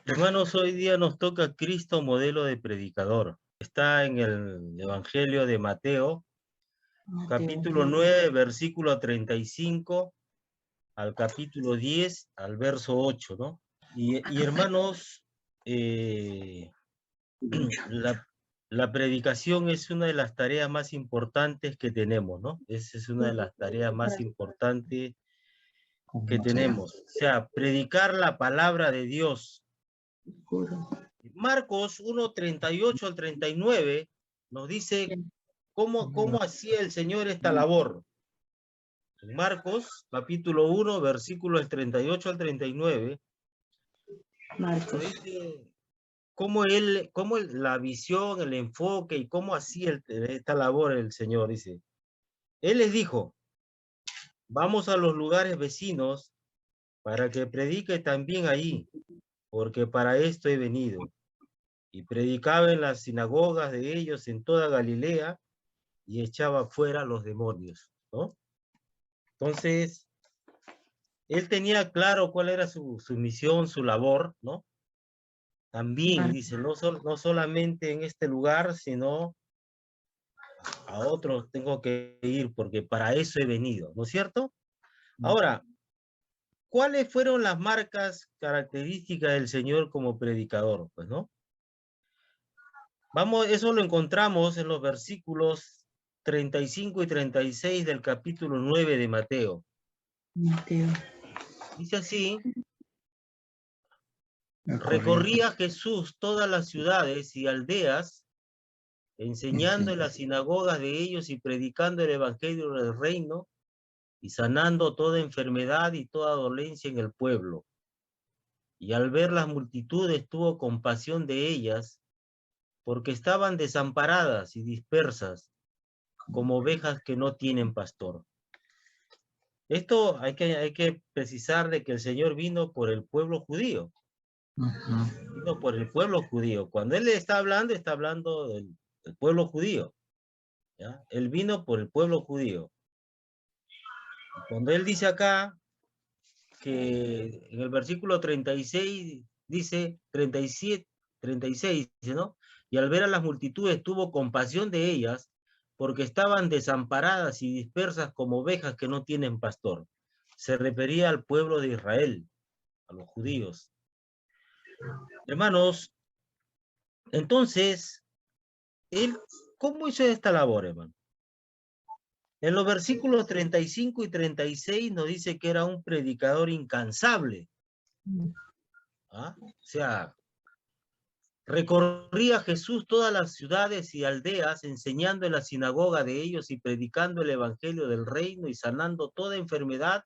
Hermanos, hoy día nos toca Cristo modelo de predicador. Está en el Evangelio de Mateo, Mateo. capítulo 9, versículo 35 al capítulo 10, al verso 8, ¿no? Y hermanos, la, la predicación es una de las tareas más importantes que tenemos, ¿no? Esa es una de las tareas más importantes que tenemos. O sea, predicar la palabra de Dios. Marcos 1, 38 al 39 nos dice cómo hacía el Señor esta labor. En Marcos, capítulo 1, versículos 38 al 39, nos dice la visión, el enfoque y cómo hacía esta labor el Señor. Dice, Él les dijo, vamos a los lugares vecinos para que predique también ahí, porque para esto he venido. Y predicaba en las sinagogas de ellos en toda Galilea, y echaba fuera los demonios, ¿no? Entonces, él tenía claro cuál era su misión, su labor, ¿no? También, dice, no solamente en este lugar, sino a otros tengo que ir, porque para eso he venido, ¿no es cierto? Ahora, ¿cuáles fueron las marcas características del Señor como predicador? Pues, ¿no? Vamos, eso lo encontramos en los versículos 35 y 36 del capítulo 9 de Mateo. Mateo. Dice así: recorría Jesús todas las ciudades y aldeas, enseñando en las sinagogas de ellos y predicando el evangelio del reino y sanando toda enfermedad y toda dolencia en el pueblo. Y al ver las multitudes tuvo compasión de ellas, porque estaban desamparadas y dispersas, como ovejas que no tienen pastor. Esto hay que precisar de que el Señor vino por el pueblo judío. Vino por el pueblo judío. Cuando Él está hablando del pueblo judío. ¿Ya? Él vino por el pueblo judío. Cuando Él dice acá que en el versículo 36 dice, 37, 36, dice, ¿no? Y al ver a las multitudes tuvo compasión de ellas, porque estaban desamparadas y dispersas como ovejas que no tienen pastor. Se refería al pueblo de Israel, a los judíos. Hermanos, entonces, él, ¿cómo hizo esta labor, hermano? En los versículos 35 y 36 nos dice que era un predicador incansable. ¿Ah? O sea, recorría Jesús todas las ciudades y aldeas, enseñando en la sinagoga de ellos y predicando el evangelio del reino y sanando toda enfermedad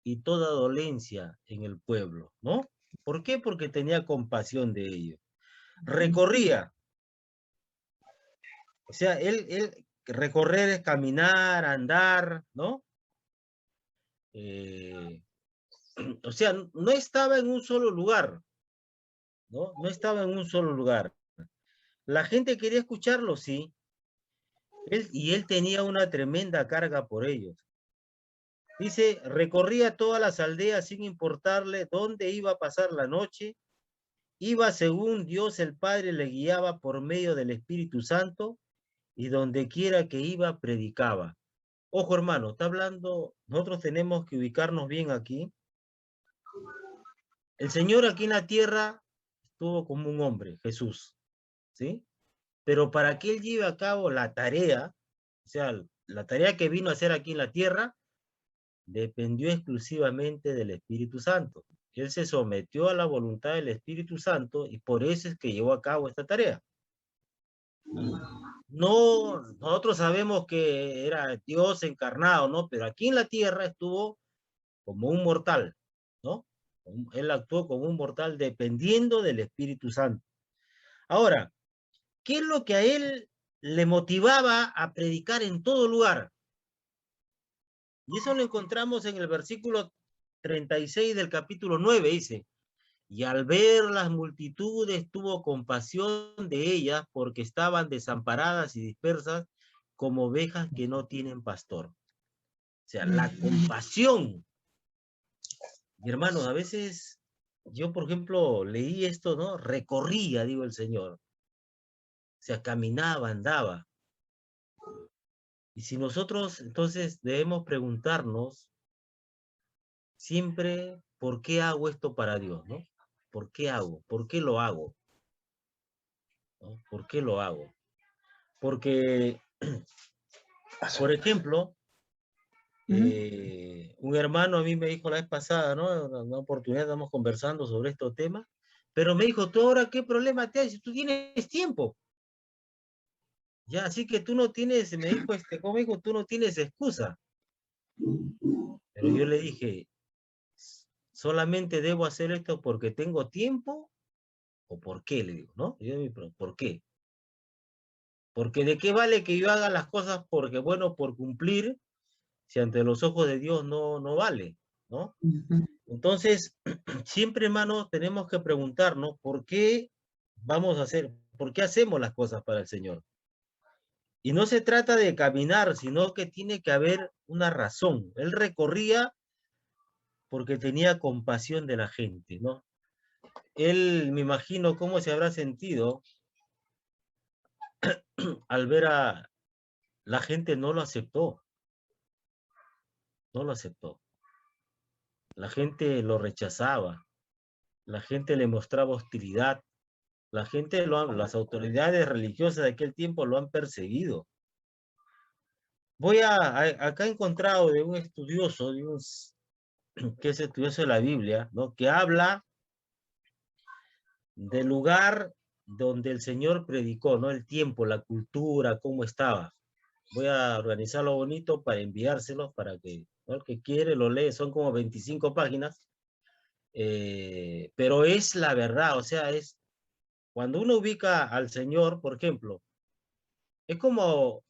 y toda dolencia en el pueblo, ¿no? ¿Por qué? Porque tenía compasión de ellos. Recorría. O sea, recorrer es caminar, andar, ¿no? O sea, no estaba en un solo lugar, ¿no? No estaba en un solo lugar. La gente quería escucharlo, sí, y él tenía una tremenda carga por ellos. Dice, recorría todas las aldeas sin importarle dónde iba a pasar la noche, iba según Dios el Padre le guiaba por medio del Espíritu Santo, y donde quiera que iba, predicaba. Ojo, hermano, está hablando, nosotros tenemos que ubicarnos bien aquí. El Señor aquí en la tierra estuvo como un hombre, Jesús, ¿sí? Pero para que Él lleve a cabo la tarea, o sea, la tarea que vino a hacer aquí en la tierra, dependió exclusivamente del Espíritu Santo. Él se sometió a la voluntad del Espíritu Santo y por eso es que llevó a cabo esta tarea. No, nosotros sabemos que era Dios encarnado, ¿no? Pero aquí en la tierra estuvo como un mortal, ¿no? Él actuó como un mortal dependiendo del Espíritu Santo. Ahora, ¿qué es lo que a él le motivaba a predicar en todo lugar? Y eso lo encontramos en el versículo 36 del capítulo 9, dice, y al ver las multitudes tuvo compasión de ellas porque estaban desamparadas y dispersas como ovejas que no tienen pastor. O sea, la compasión. Mi hermano, a veces yo, por ejemplo, leí esto, ¿no? Recorría, digo el Señor. O sea, caminaba, andaba. Y si nosotros, entonces, debemos preguntarnos siempre, ¿por qué hago esto para Dios, no? ¿Por qué hago? ¿Por qué lo hago? ¿No? ¿Por qué lo hago? Porque, por ejemplo, un hermano a mí me dijo la vez pasada, ¿no? Una oportunidad, estamos conversando sobre estos temas, pero me dijo, ¿tú ahora qué problema te hay si tú tienes tiempo? Ya, así que tú no tienes, me dijo ¿cómo me dijo? Tú no tienes excusa. Pero yo le dije, ¿solamente debo hacer esto porque tengo tiempo? ¿O por qué? Le digo, ¿no? Yo me pregunto, ¿por qué? Porque ¿de qué vale que yo haga las cosas porque, bueno, por cumplir, si ante los ojos de Dios no vale, ¿no? Entonces, siempre, hermanos, tenemos que preguntarnos por qué vamos a hacer, por qué hacemos las cosas para el Señor. Y no se trata de caminar, sino que tiene que haber una razón. Él recorría porque tenía compasión de la gente, ¿no? Él, me imagino cómo se habrá sentido al ver a la gente no lo aceptó, no lo aceptó. La gente lo rechazaba, la gente le mostraba hostilidad, la gente, las autoridades religiosas de aquel tiempo lo han perseguido. Acá he encontrado de un estudioso, que es estudioso de la Biblia, ¿no? Que habla del lugar donde el Señor predicó, ¿no? El tiempo, la cultura, cómo estaba. Voy a organizarlo bonito para enviárselo para que, ¿no? El que quiere lo lee, son como 25 páginas, pero es la verdad, o sea, es cuando uno ubica al Señor, por ejemplo, es como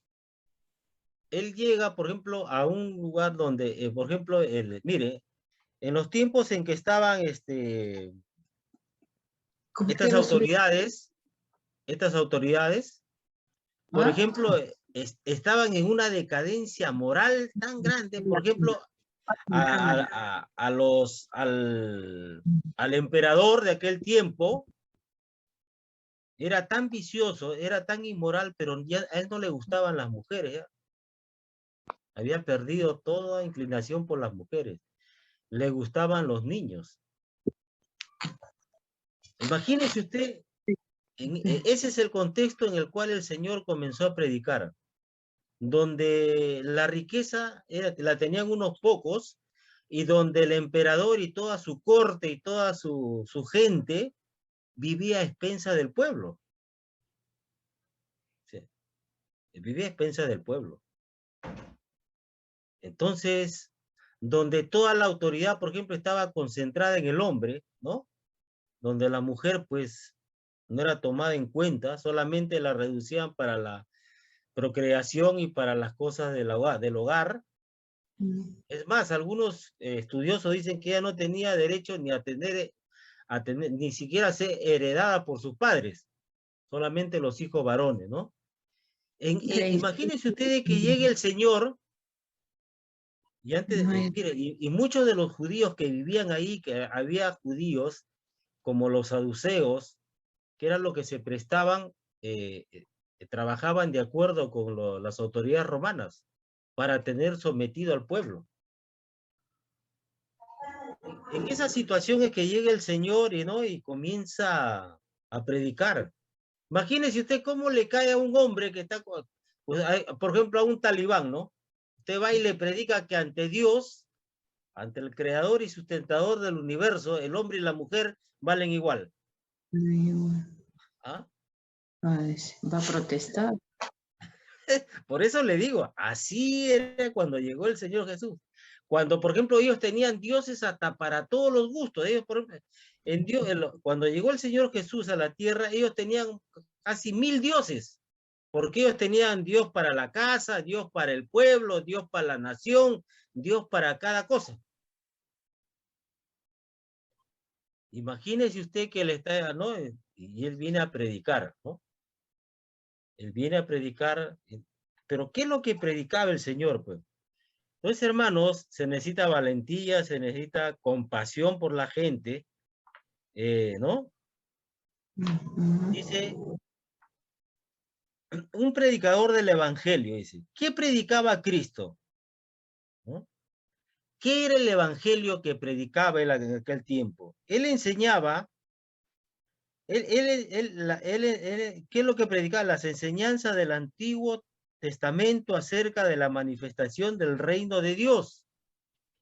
él llega, por ejemplo, a un lugar donde, por ejemplo, mire, en los tiempos en que estaban ¿Cómo que estas lo subí? autoridades, por ¿Ah? ejemplo, estaban en una decadencia moral tan grande, por ejemplo, Mi cámara. al emperador de aquel tiempo, era tan vicioso, era tan inmoral, pero ya a él no le gustaban las mujeres, ¿ya? Había perdido toda inclinación por las mujeres, le gustaban los niños. Imagínese usted, ese es el contexto en el cual el Señor comenzó a predicar, donde la riqueza la tenían unos pocos y donde el emperador y toda su corte y toda su gente vivía a expensas del pueblo. ¿Sí? Vivía a expensas del pueblo. Entonces, donde toda la autoridad, por ejemplo, estaba concentrada en el hombre, ¿no? Donde la mujer, pues, no era tomada en cuenta, solamente la reducían para la procreación y para las cosas del hogar. Es más, algunos estudiosos dicen que ella no tenía derecho ni a tener, ni siquiera ser heredada por sus padres, solamente los hijos varones, ¿no? Imagínense ustedes que llegue el Señor, y antes, mire, y muchos de los judíos que vivían ahí, que había judíos como los saduceos, que eran los que se prestaban, trabajaban de acuerdo con las autoridades romanas para tener sometido al pueblo. En esa situación es que llega el Señor ¿no? Y comienza a predicar. Imagínese usted cómo le cae a un hombre que está, pues, por ejemplo, a un talibán, ¿no? Usted va y le predica que ante Dios, ante el creador y sustentador del universo, el hombre y la mujer valen igual. ¿Ah? Va a protestar. Por eso le digo, así era cuando llegó el Señor Jesús. Cuando, por ejemplo, ellos tenían dioses hasta para todos los gustos. Ellos, por ejemplo, cuando llegó el Señor Jesús a la tierra, ellos tenían casi 1000 dioses. Porque ellos tenían Dios para la casa, Dios para el pueblo, Dios para la nación, Dios para cada cosa. Imagínese usted que él está, ¿no? Y él viene a predicar, ¿no? Él viene a predicar, pero ¿qué es lo que predicaba el Señor, pues? Entonces, hermanos, se necesita valentía, se necesita compasión por la gente, ¿no? Dice, un predicador del evangelio, dice, ¿qué predicaba Cristo? ¿No? ¿Qué era el evangelio que predicaba él en aquel tiempo? Él enseñaba, ¿qué es lo que predicaba? Las enseñanzas del Antiguo Testamento acerca de la manifestación del reino de Dios.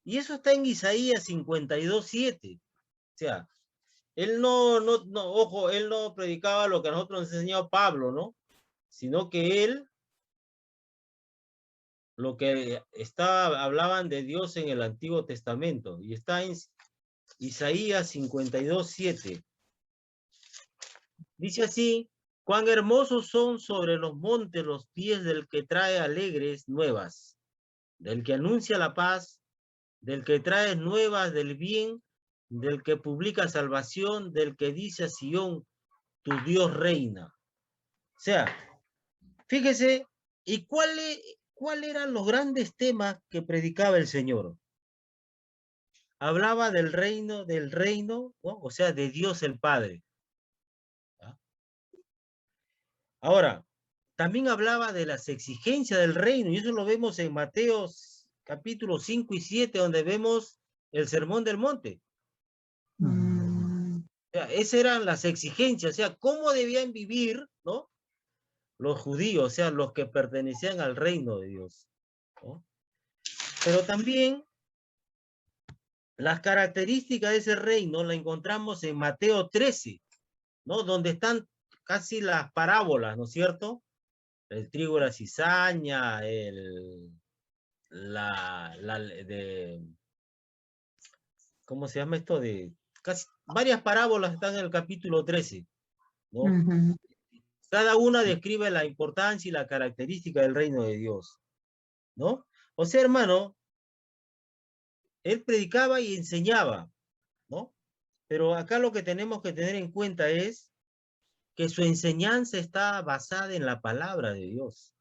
Y eso está en Isaías 52:7. O sea, él ojo, él no predicaba lo que a nosotros nos enseñó Pablo, ¿no? Sino que él, lo que hablaban de Dios en el Antiguo Testamento, y está en Isaías 52:7. Dice así, cuán hermosos son sobre los montes los pies del que trae alegres nuevas, del que anuncia la paz, del que trae nuevas del bien, del que publica salvación, del que dice a Sión, tu Dios reina. O sea, fíjese, ¿y cuál eran los grandes temas que predicaba el Señor? Hablaba del reino, ¿no? O sea, de Dios el Padre. ¿Ah? Ahora, también hablaba de las exigencias del reino, y eso lo vemos en Mateo capítulo 5 y 7, donde vemos el Sermón del Monte. O sea, esas eran las exigencias, o sea, cómo debían vivir, ¿no? Los judíos, o sea, los que pertenecían al reino de Dios, ¿no? Pero también las características de ese reino la encontramos en Mateo 13, ¿no? Donde están casi las parábolas, ¿no es cierto? El trigo y la cizaña, ¿cómo se llama esto? De casi varias parábolas están en el capítulo 13, ¿no? Cada una describe la importancia y la característica del reino de Dios, ¿no? O sea, hermano, él predicaba y enseñaba, ¿no? Pero acá lo que tenemos que tener en cuenta es que su enseñanza está basada en la palabra de Dios.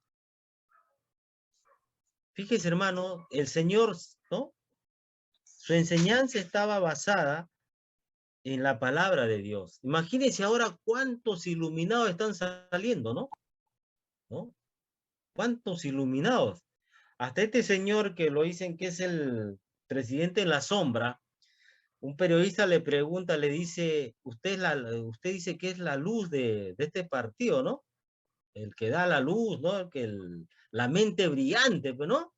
Fíjese, hermano, el Señor, ¿no? Su enseñanza estaba basada en la palabra de Dios. Imagínense ahora cuántos iluminados están saliendo, ¿no? ¿No? ¿Cuántos iluminados? Hasta este señor que lo dicen que es el presidente en la sombra, un periodista le pregunta, le dice, usted dice que es la luz de este partido, ¿no? El que da la luz, ¿no? La mente brillante, pues, ¿no?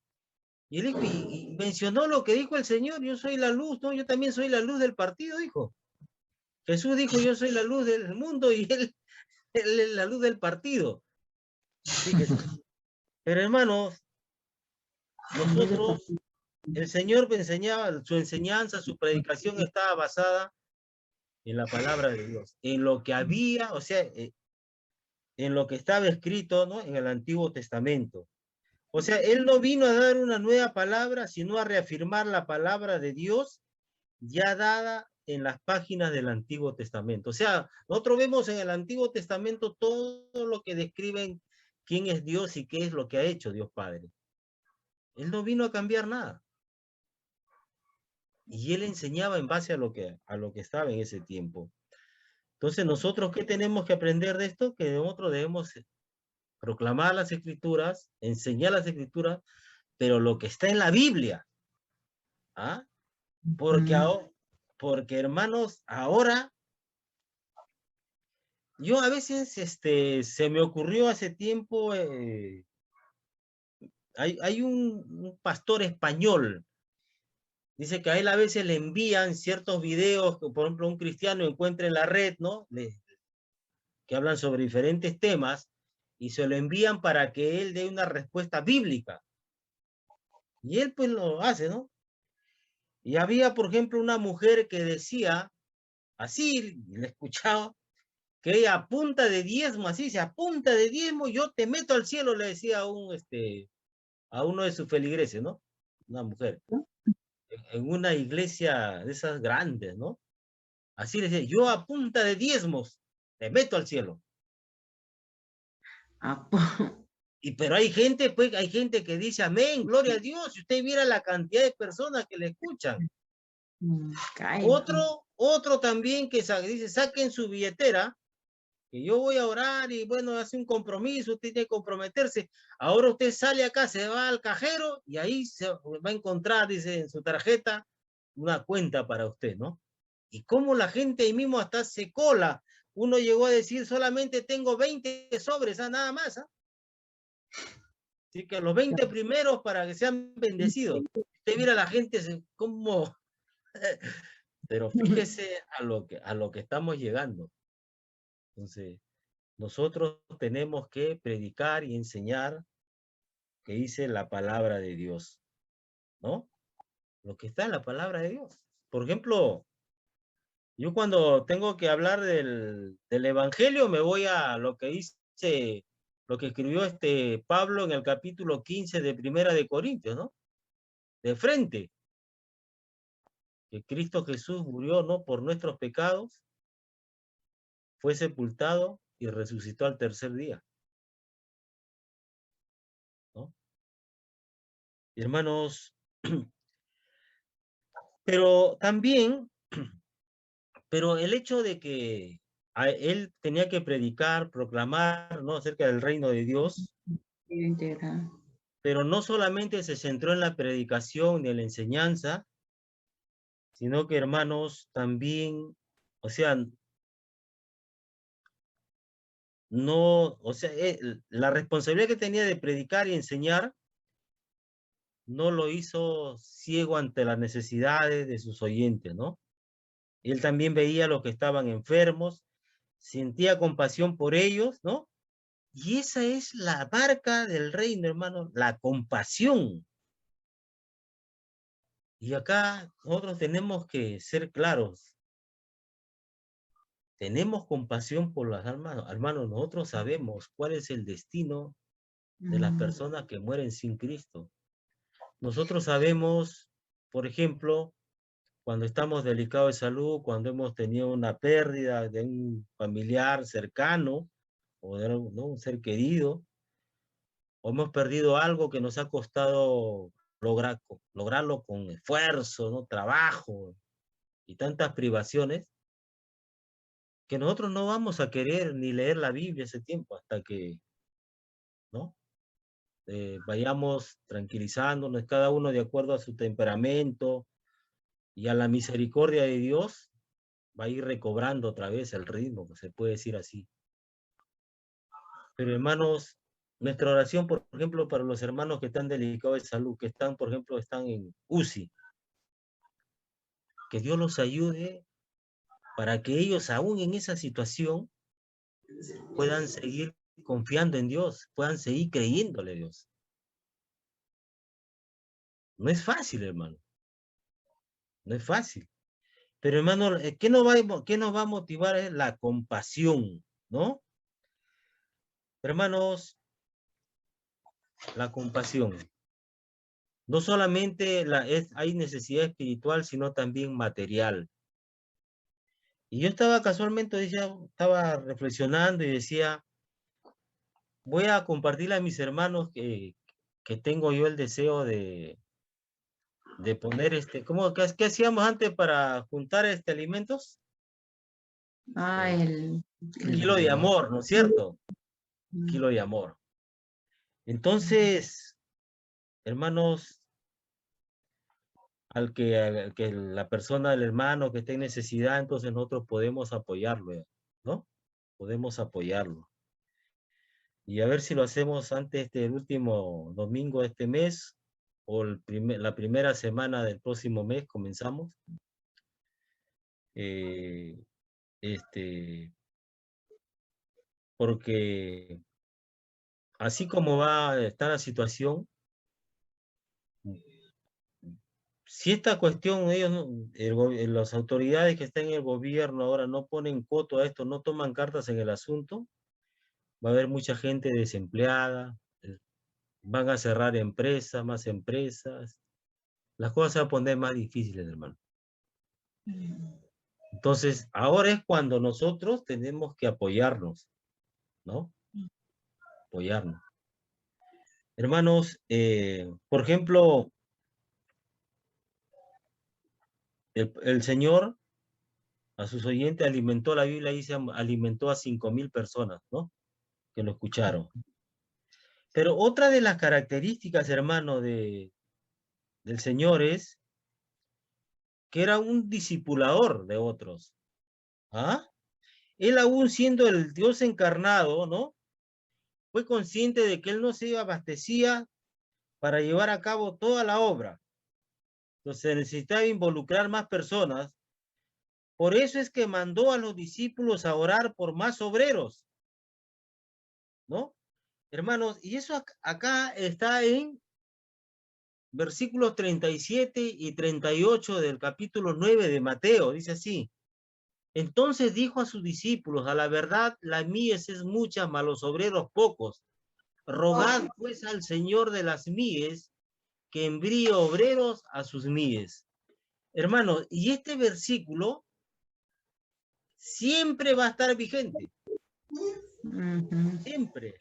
Y él dijo, y mencionó lo que dijo el Señor, yo soy la luz, ¿no? Yo también soy la luz del partido, dijo. Jesús dijo, yo soy la luz del mundo y él es la luz del partido. Fíjese. Pero hermanos, nosotros, el Señor enseñaba, su enseñanza, su predicación estaba basada en la palabra de Dios, en lo que había, o sea, en lo que estaba escrito, ¿no? En el Antiguo Testamento. O sea, él no vino a dar una nueva palabra, sino a reafirmar la palabra de Dios ya dada en las páginas del Antiguo Testamento. O sea, nosotros vemos en el Antiguo Testamento todo lo que describen quién es Dios y qué es lo que ha hecho Dios Padre. Él no vino a cambiar nada. Y él enseñaba en base a lo que estaba en ese tiempo. Entonces, nosotros, ¿qué tenemos que aprender de esto? Que nosotros debemos proclamar las Escrituras, enseñar las Escrituras, pero lo que está en la Biblia. ¿Ah? Porque hermanos, ahora, yo a veces, se me ocurrió hace tiempo, hay un pastor español, dice que a él a veces le envían ciertos videos, que, por ejemplo, un cristiano encuentra en la red, ¿no? Que hablan sobre diferentes temas, y se lo envían para que él dé una respuesta bíblica. Y él pues lo hace, ¿no? Y había, por ejemplo, una mujer que decía, así, le escuchaba, que ella a punta de diezmo, así dice, a punta de diezmo yo te meto al cielo, le decía a uno de sus feligreses, ¿no? Una mujer, en una iglesia de esas grandes, ¿no? Así le decía, yo a punta de diezmos te meto al cielo. Pero hay gente, pues, hay gente que dice, amén, gloria a Dios, si usted viera la cantidad de personas que le escuchan. Cae. Otro también que dice, saquen su billetera, que yo voy a orar y bueno, hace un compromiso, usted tiene que comprometerse. Ahora usted sale acá, se va al cajero y ahí se va a encontrar, dice, en su tarjeta, una cuenta para usted, ¿no? Y cómo la gente ahí mismo hasta se cola. Uno llegó a decir, solamente tengo 20 sobres, nada más. Así que los 20 primeros para que sean bendecidos. Usted mira a la gente como... Pero fíjese a lo que estamos llegando. Entonces, nosotros tenemos que predicar y enseñar que dice la palabra de Dios, ¿no? Lo que está en la palabra de Dios. Por ejemplo, yo cuando tengo que hablar del Evangelio me voy a lo que dice, lo que escribió Pablo en el capítulo 15 de Primera de Corintios, ¿no? De frente, que Cristo Jesús murió, ¿no? Por nuestros pecados, fue sepultado y resucitó al tercer día, ¿no? Hermanos, pero también, pero el hecho de que él tenía que predicar, proclamar, ¿no? Acerca del reino de Dios, pero no solamente se centró en la predicación y en la enseñanza, sino que, hermanos, también, o sea, no, o sea, la responsabilidad que tenía de predicar y enseñar no lo hizo ciego ante las necesidades de sus oyentes, ¿no? Él también veía a los que estaban enfermos, sentía compasión por ellos, ¿no? Y esa es la marca del reino, hermano, la compasión. Y acá nosotros tenemos que ser claros. Tenemos compasión por las almas, hermanos. Nosotros sabemos cuál es el destino de las personas que mueren sin Cristo. Nosotros sabemos, por ejemplo, cuando estamos delicados de salud, cuando hemos tenido una pérdida de un familiar cercano o de, ¿no? un ser querido, o hemos perdido algo que nos ha costado lograrlo con esfuerzo, ¿no? Trabajo y tantas privaciones, que nosotros no vamos a querer ni leer la Biblia ese tiempo hasta que, ¿no? Vayamos tranquilizándonos, cada uno de acuerdo a su temperamento y a la misericordia de Dios, va a ir recobrando otra vez el ritmo, que se puede decir así. Pero hermanos, nuestra oración, por ejemplo, para los hermanos que están delicados de salud, que están, por ejemplo, están en UCI, que Dios los ayude para que ellos, aún en esa situación, puedan seguir confiando en Dios, puedan seguir creyéndole a Dios. No es fácil, hermano. No es fácil. Pero, hermano, ¿qué nos va a motivar? Es la compasión, ¿no? Hermanos, la compasión. No solamente hay necesidad espiritual, sino también material. Y yo estaba casualmente, estaba reflexionando y decía, voy a compartirle a mis hermanos que tengo yo el deseo de poner ¿qué hacíamos antes para juntar alimentos? Un kilo de amor, ¿no es cierto? Un kilo de amor. Entonces, hermanos, al que la persona, el hermano que esté en necesidad, entonces nosotros podemos apoyarlo, ¿no? Podemos apoyarlo. Y a ver si lo hacemos antes del último domingo de este mes o la primera semana del próximo mes comenzamos. Porque así como va a estar la situación, si esta cuestión, las autoridades que están en el gobierno ahora no ponen coto a esto, no toman cartas en el asunto, va a haber mucha gente desempleada, van a cerrar empresas, más empresas, las cosas se van a poner más difíciles, hermano. Entonces, ahora es cuando nosotros tenemos que apoyarnos, ¿no? Apoyarnos. Hermanos, por ejemplo, El Señor a sus oyentes alimentó, la Biblia dice, alimentó a 5,000 personas, ¿no? Que lo escucharon. Pero otra de las características, hermano, del Señor es que era un discipulador de otros. ¿Ah? Él, aún siendo el Dios encarnado, ¿no? Fue consciente de que él no se abastecía para llevar a cabo toda la obra. Entonces necesitaba involucrar más personas. Por eso es que mandó a los discípulos a orar por más obreros, ¿no? Hermanos, y eso acá está en versículos 37 y 38 del capítulo 9 de Mateo. Dice así: entonces dijo a sus discípulos, a la verdad, la mies es mucha, mas los obreros pocos. Rogad pues al Señor de las mies que envíe obreros a sus mies. Hermanos, y este versículo siempre va a estar vigente. Siempre.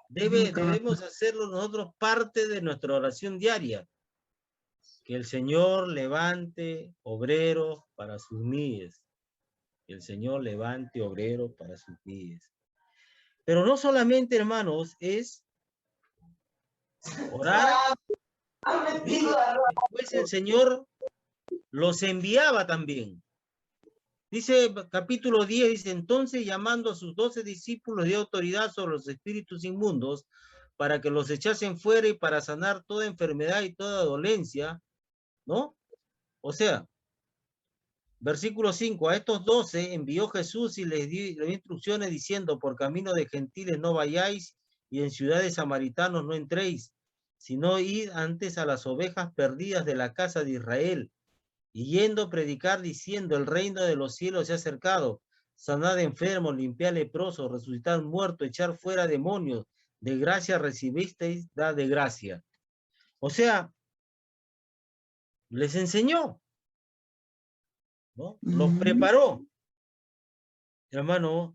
Debemos hacerlo nosotros parte de nuestra oración diaria. Que el Señor levante obreros para sus mies. Que el Señor levante obreros para sus mies. Pero no solamente, hermanos, es orar. Después el Señor los enviaba también. Dice capítulo 10, dice, entonces llamando a sus 12 discípulos de autoridad sobre los espíritus inmundos, para que los echasen fuera y para sanar toda enfermedad y toda dolencia, ¿no? O sea, versículo 5, a estos 12 envió Jesús y les dio instrucciones diciendo, por camino de gentiles no vayáis y en ciudades samaritanos no entréis, sino id antes a las ovejas perdidas de la casa de Israel. Y yendo a predicar diciendo, el reino de los cielos se ha acercado, sanad enfermos, limpiad leprosos, resucitad muertos, echar fuera demonios, de gracia recibisteis, da de gracia. O sea, les enseñó, ¿no? Los preparó. Hermano,